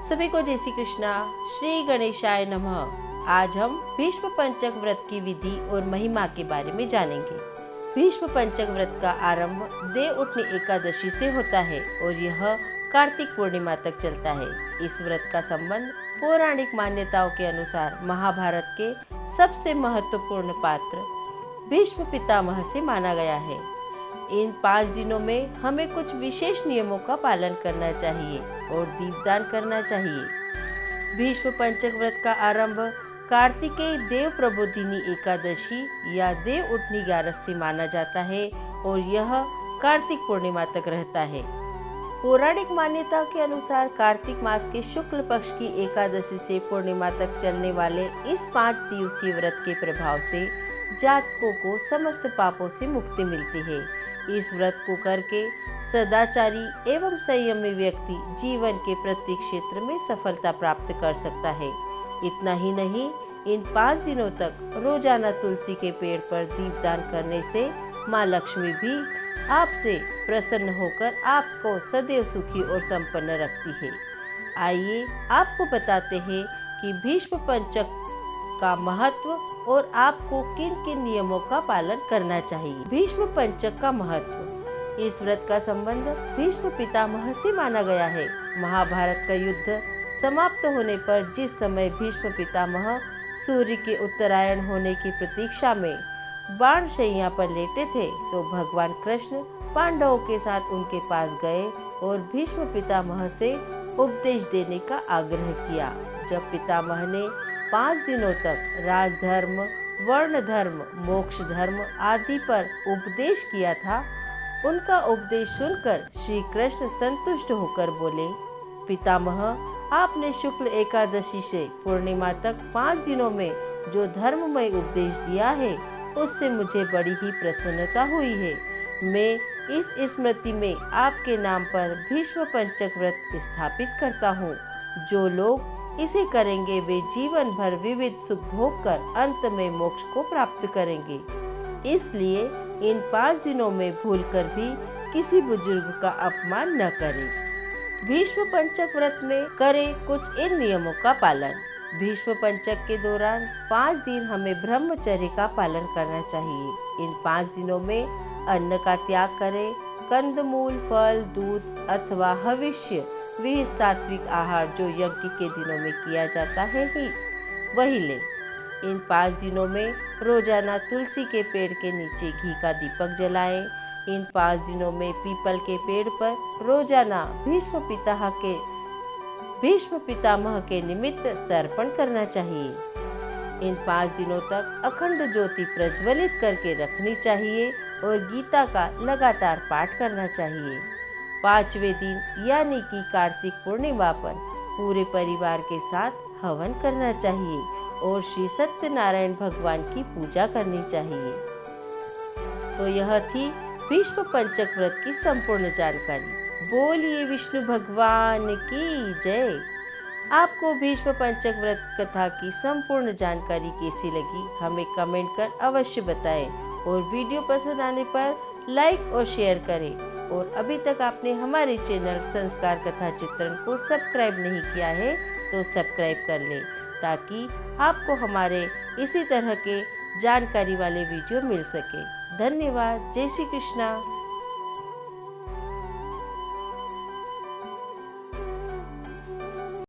सभी को जय श्री कृष्णा। श्री गणेशाय नमः। आज हम भीष्म पंचक व्रत की विधि और महिमा के बारे में जानेंगे। भीष्म पंचक व्रत का आरंभ देव उठनी एकादशी से होता है और यह कार्तिक पूर्णिमा तक चलता है। इस व्रत का संबंध पौराणिक मान्यताओं के अनुसार महाभारत के सबसे महत्वपूर्ण पात्र भीष्म पितामह से माना गया है। इन 5 दिनों में हमें कुछ विशेष नियमों का पालन करना चाहिए और दीपदान करना चाहिए। भीष्म पंचक व्रत का आरंभ कार्तिकेय देव प्रबोधिनी एकादशी या देव उठनी 11 से माना जाता है और यह कार्तिक पूर्णिमा तक रहता है। पौराणिक मान्यता के अनुसार कार्तिक मास के शुक्ल पक्ष की एकादशी से पूर्णिमा तक चलने वाले इस 5 दिवसीय व्रत के प्रभाव से जातकों को समस्त पापों से मुक्ति मिलती है। इस व्रत को करके सदाचारी एवं संयमी व्यक्ति जीवन के प्रत्येक क्षेत्र में सफलता प्राप्त कर सकता है। इतना ही नहीं, इन 5 दिनों तक रोजाना तुलसी के पेड़ पर दीपदान करने से माँ लक्ष्मी भी आपसे प्रसन्न होकर आपको सदैव सुखी और संपन्न रखती है। आइए आपको बताते हैं कि भीष्म पंचक का महत्व और आपको किन किन नियमों का पालन करना चाहिए। भीष्म पंचक का महत्व। इस व्रत का संबंध भीष्म पितामह से माना गया है। महाभारत का युद्ध समाप्त होने पर जिस समय भीष्म पितामह सूर्य के उत्तरायण होने की प्रतीक्षा में बाण शैया पर लेटे थे तो भगवान कृष्ण पांडवों के साथ उनके पास गए और भीष्म पितामह से उपदेश देने का आग्रह किया। जब पितामह ने 5 दिनों तक राजधर्म, वर्ण धर्म, मोक्ष धर्म आदि पर उपदेश किया था, उनका उपदेश सुनकर श्री कृष्ण संतुष्ट होकर बोले, पितामह, आपने शुक्ल एकादशी से पूर्णिमा तक 5 दिनों में जो धर्ममय उपदेश दिया है उससे मुझे बड़ी ही प्रसन्नता हुई है। मैं इस स्मृति में आपके नाम पर भीष्म पंचक व्रत स्थापित करता हूँ। जो लोग इसे करेंगे वे जीवन भर विविध सुख भोग कर अंत में मोक्ष को प्राप्त करेंगे। इसलिए इन 5 दिनों में भूलकर भी किसी बुजुर्ग का अपमान न करें। भीष्म पंचक व्रत में करें कुछ इन नियमों का पालन। भीष्म पंचक के दौरान 5 दिन हमें ब्रह्मचर्य का पालन करना चाहिए। इन 5 दिनों में अन्न का त्याग करें। कंदमूल, फल, दूध अथवा हविष्य विहित सात्विक आहार जो यज्ञ के दिनों में किया जाता है ही वही ले। इन 5 दिनों में रोजाना तुलसी के पेड़ के नीचे घी का दीपक जलाएं। इन 5 दिनों में पीपल के पेड़ पर रोजाना भीष्म पितामह के निमित्त तर्पण करना चाहिए। इन 5 दिनों तक अखंड ज्योति प्रज्वलित करके रखनी चाहिए और गीता का लगातार पाठ करना चाहिए। 5वें दिन यानी कि कार्तिक पूर्णिमा पर पूरे परिवार के साथ हवन करना चाहिए और श्री सत्यनारायण भगवान की पूजा करनी चाहिए। तो यह थी भीष्म पंचक व्रत की संपूर्ण जानकारी। बोलिए विष्णु भगवान की जय। आपको भीष्म पंचक व्रत कथा की संपूर्ण जानकारी कैसी लगी हमें कमेंट कर अवश्य बताएं और वीडियो पसंद आने पर लाइक और शेयर करें। और अभी तक आपने हमारे चैनल संस्कार कथा चित्रण को सब्सक्राइब नहीं किया है तो सब्सक्राइब कर लें ताकि आपको हमारे इसी तरह के जानकारी वाले वीडियो मिल सके। धन्यवाद। जय श्री कृष्णा।